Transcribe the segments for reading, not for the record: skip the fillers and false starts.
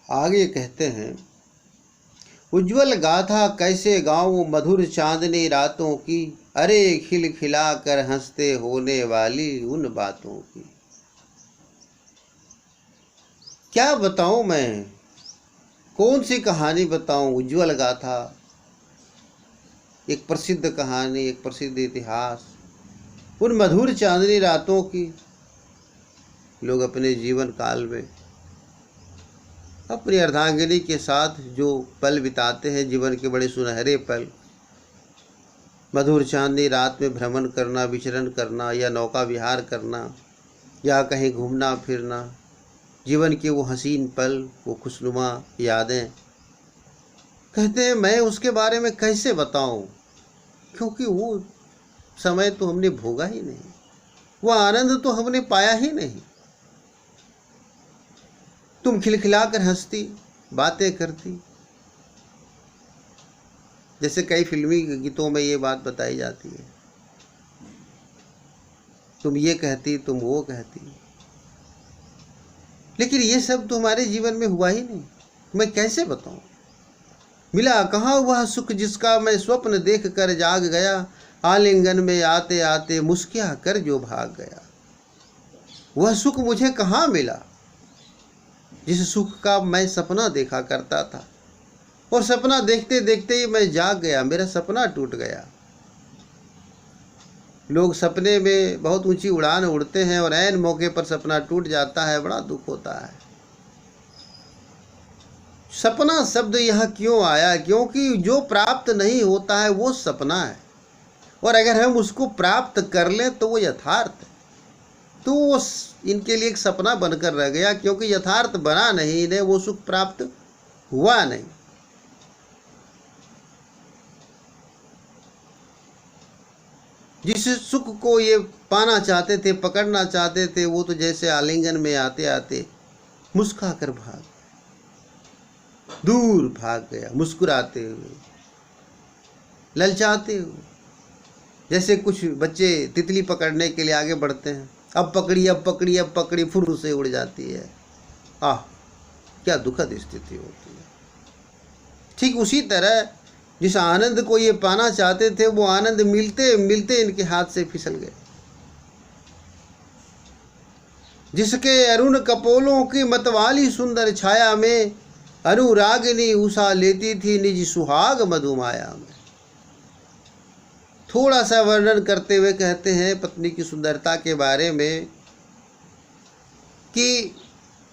आगे कहते हैं, उज्ज्वल गाथा कैसे गाऊं मधुर चांदनी रातों की, अरे खिलखिला कर हंसते होने वाली उन बातों की। क्या बताऊं मैं, कौन सी कहानी बताऊं। उज्ज्वल गाथा एक प्रसिद्ध कहानी, एक प्रसिद्ध इतिहास, उन मधुर चांदनी रातों की। लोग अपने जीवन काल में अपनी अर्धांगिनी के साथ जो पल बिताते हैं, जीवन के बड़े सुनहरे पल, मधुर चांदनी रात में भ्रमण करना, विचरण करना, या नौका विहार करना, या कहीं घूमना फिरना, जीवन के वो हसीन पल, वो खुशनुमा यादें। कहते हैं मैं उसके बारे में कैसे बताऊं, क्योंकि वो समय तो हमने भोगा ही नहीं, वो आनंद तो हमने पाया ही नहीं। तुम खिलखिलाकर हंसती, बातें करती, जैसे कई फिल्मी गीतों में ये बात बताई जाती है, तुम ये कहती, तुम वो कहती, लेकिन ये सब तो हमारे जीवन में हुआ ही नहीं। मैं कैसे बताऊं। मिला कहाँ वह सुख जिसका मैं स्वप्न देख कर जाग गया, आलिंगन में आते आते मुस्किया कर जो भाग गया। वह सुख मुझे कहाँ मिला जिस सुख का मैं सपना देखा करता था, और सपना देखते देखते ही मैं जाग गया, मेरा सपना टूट गया। लोग सपने में बहुत ऊंची उड़ान उड़ते हैं और ऐन मौके पर सपना टूट जाता है, बड़ा दुख होता है। सपना शब्द यहाँ क्यों आया, क्योंकि जो प्राप्त नहीं होता है वो सपना है, और अगर हम उसको प्राप्त कर लें तो वो यथार्थ है। तो वो इनके लिए एक सपना बनकर रह गया, क्योंकि यथार्थ बना नहीं, इन्हें वो सुख प्राप्त हुआ नहीं। जिस सुख को ये पाना चाहते थे, पकड़ना चाहते थे, वो तो जैसे आलिंगन में आते आते मुस्कुरा कर दूर भाग गया, मुस्कुराते हुए, ललचाते हुए। जैसे कुछ बच्चे तितली पकड़ने के लिए आगे बढ़ते हैं, अब पकड़ी, अब पकड़ी, अब पकड़ी, फुर से उड़ जाती है। आह, क्या दुखद स्थिति होती है। ठीक उसी तरह जिस आनंद को ये पाना चाहते थे, वो आनंद मिलते मिलते इनके हाथ से फिसल गए। जिसके अरुण कपोलों की मतवाली सुंदर छाया में अनुरागिनी उषा लेती थी निज सुहाग मधुमाया में। थोड़ा सा वर्णन करते हुए कहते हैं पत्नी की सुंदरता के बारे में कि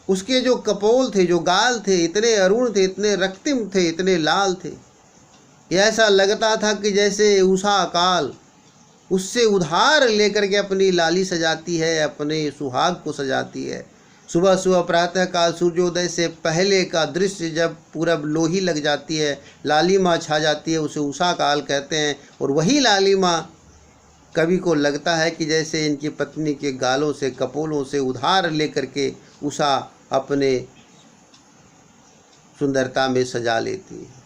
उसके जो कपोल थे, जो गाल थे, इतने अरुण थे, इतने रक्तिम थे, इतने लाल थे, ऐसा लगता था कि जैसे उषा काल उससे उधार लेकर के अपनी लाली सजाती है, अपने सुहाग को सजाती है। सुबह सुबह प्रातः काल सूर्योदय से पहले का दृश्य, जब पूरब लोही लग जाती है, लालिमा छा जाती है, उसे उषा काल कहते हैं। और वही लालिमा कवि को लगता है कि जैसे इनकी पत्नी के गालों से, कपोलों से उधार लेकर के उषा अपने सुंदरता में सजा लेती है।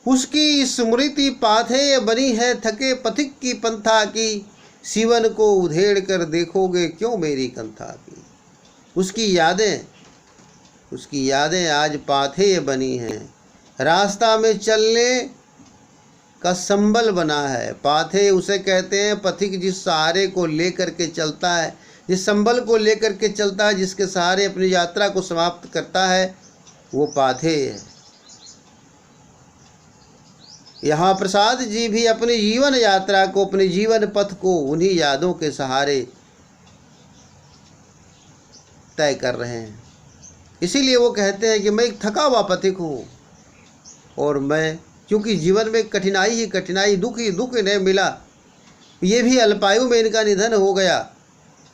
उसकी स्मृति पाथे बनी है थके पथिक की पंथा की, सीवन को उधेड़ कर देखोगे क्यों मेरी कंथा की। उसकी यादें आज पाथे बनी हैं, रास्ता में चलने का संबल बना है। पाथे उसे कहते हैं पथिक, जिस सहारे को लेकर के चलता है, जिस संबल को लेकर के चलता है, जिसके सहारे अपनी यात्रा को समाप्त करता है, वो पाथे है। यहाँ प्रसाद जी भी अपनी जीवन यात्रा को, अपने जीवन पथ को उन्हीं यादों के सहारे तय कर रहे हैं। इसीलिए वो कहते हैं कि मैं एक थका हुआ पथिक हूँ, और मैं क्योंकि जीवन में कठिनाई ही कठिनाई, दुख ही दुख इन्हें मिला, ये भी अल्पायु में इनका निधन हो गया।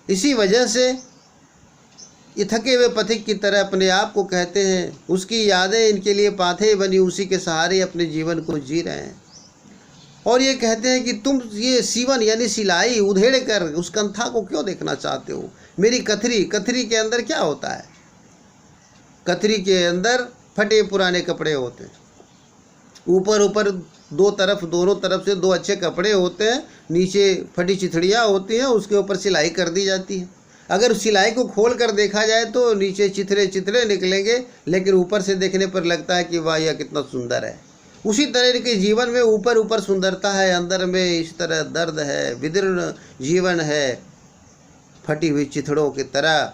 इसी वजह से ये थके हुए पथिक की तरह अपने आप को कहते हैं। उसकी यादें इनके लिए पाथे बनी, उसी के सहारे अपने जीवन को जी रहे हैं। और ये कहते हैं कि तुम ये सीवन यानी सिलाई उधेड़ कर उस कंथा को क्यों देखना चाहते हो। मेरी कथरी के अंदर क्या होता है, कथरी के अंदर फटे पुराने कपड़े होते हैं, ऊपर दोनों तरफ से दो अच्छे कपड़े होते हैं, नीचे फटी चिथड़ियाँ होती हैं, उसके ऊपर सिलाई कर दी जाती है। अगर उस सिलाई को खोल कर देखा जाए तो नीचे चिथरे चिथरे निकलेंगे, लेकिन ऊपर से देखने पर लगता है कि वाह यह कितना सुंदर है। उसी तरह के जीवन में ऊपर ऊपर सुंदरता है, अंदर में इस तरह दर्द है, विदीर्ण जीवन है, फटी हुई चिथड़ों की तरह।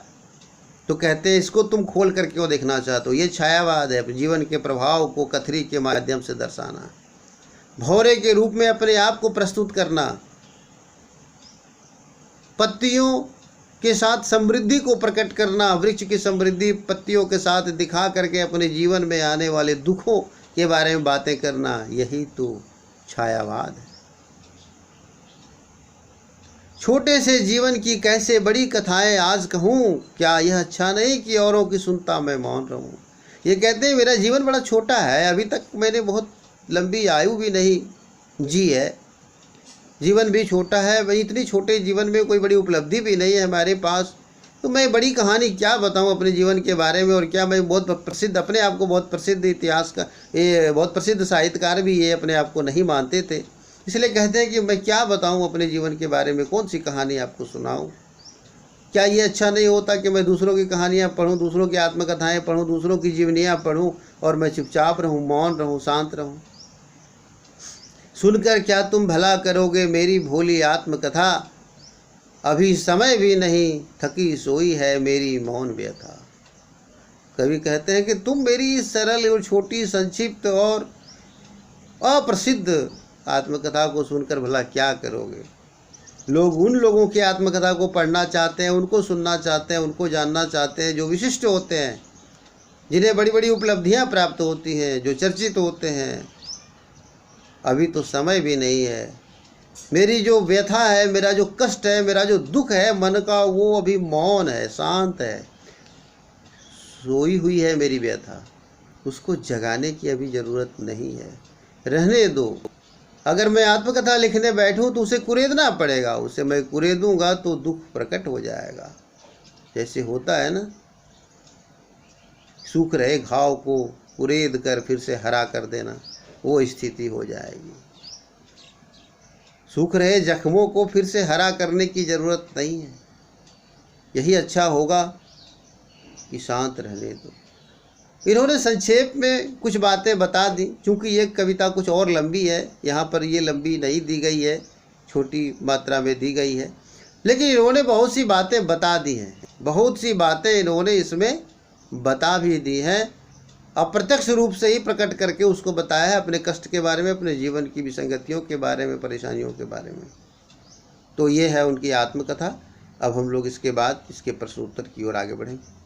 तो कहते हैं इसको तुम खोल कर क्यों देखना चाहते हो। ये छायावाद है, जीवन के प्रभाव को कथरी के माध्यम से दर्शाना, भौरे के रूप में अपने आप को प्रस्तुत करना, पत्तियों के साथ समृद्धि को प्रकट करना, वृक्ष की समृद्धि पत्तियों के साथ दिखा करके अपने जीवन में आने वाले दुखों के बारे में बातें करना, यही तो छायावाद है। छोटे से जीवन की कैसे बड़ी कथाएं आज कहूँ, क्या यह अच्छा नहीं कि औरों की सुनता मैं मौन रहूँ। ये कहते हैं मेरा जीवन बड़ा छोटा है, अभी तक मैंने बहुत लंबी आयु भी नहीं जी है, जीवन भी छोटा है, वही इतनी छोटे जीवन में कोई बड़ी उपलब्धि भी नहीं है हमारे पास, तो मैं बड़ी कहानी क्या बताऊं अपने जीवन के बारे में। और क्या मैं बहुत प्रसिद्ध, अपने आप को बहुत प्रसिद्ध इतिहास का, ये बहुत प्रसिद्ध साहित्यकार भी ये अपने आप को नहीं मानते थे, इसलिए कहते हैं कि मैं क्या बताऊं अपने जीवन के बारे में, कौन सी कहानी आपको सुनाऊं। क्या ये अच्छा नहीं होता कि मैं दूसरों की कहानियाँ पढूं, दूसरों की आत्मकथाएँ पढूं, दूसरों की जीवनियाँ पढूं और मैं चुपचाप रहूं, मौन रहूं, शांत रहूं। सुनकर क्या तुम भला करोगे मेरी भोली आत्मकथा, अभी समय भी नहीं थकी सोई है मेरी मौन व्यथा। कवि कहते हैं कि तुम मेरी सरल और छोटी, संक्षिप्त और अप्रसिद्ध आत्मकथा को सुनकर भला क्या करोगे। लोग उन लोगों की आत्मकथा को पढ़ना चाहते हैं, उनको सुनना चाहते हैं, उनको जानना चाहते हैं जो विशिष्ट होते हैं, जिन्हें बड़ी बड़ी उपलब्धियां प्राप्त होती हैं, जो चर्चित होते हैं। अभी तो समय भी नहीं है, मेरी जो व्यथा है, मेरा जो कष्ट है, मेरा जो दुख है मन का, वो अभी मौन है, शांत है, सोई हुई है मेरी व्यथा, उसको जगाने की अभी ज़रूरत नहीं है, रहने दो। अगर मैं आत्मकथा लिखने बैठूं तो उसे कुरेदना पड़ेगा, उसे मैं कुरेदूंगा तो दुख प्रकट हो जाएगा। जैसे होता है ना, सूख रहे घाव को कुरेद कर फिर से हरा कर देना, वो स्थिति हो जाएगी। सूख रहे जख्मों को फिर से हरा करने की ज़रूरत नहीं है। यही अच्छा होगा कि शांत रहने दो। इन्होंने संक्षेप में कुछ बातें बता दी, क्योंकि ये कविता कुछ और लंबी है, यहाँ पर ये लंबी नहीं दी गई है, छोटी मात्रा में दी गई है, लेकिन इन्होंने बहुत सी बातें बता दी हैं, बहुत सी बातें इन्होंने इसमें बता भी दी हैं, अप्रत्यक्ष रूप से ही प्रकट करके उसको बताया है, अपने कष्ट के बारे में, अपने जीवन की विसंगतियों के बारे में, परेशानियों के बारे में। तो ये है उनकी आत्मकथा। अब हम लोग इसके बाद इसके प्रश्नोत्तर की ओर आगे बढ़ेंगे।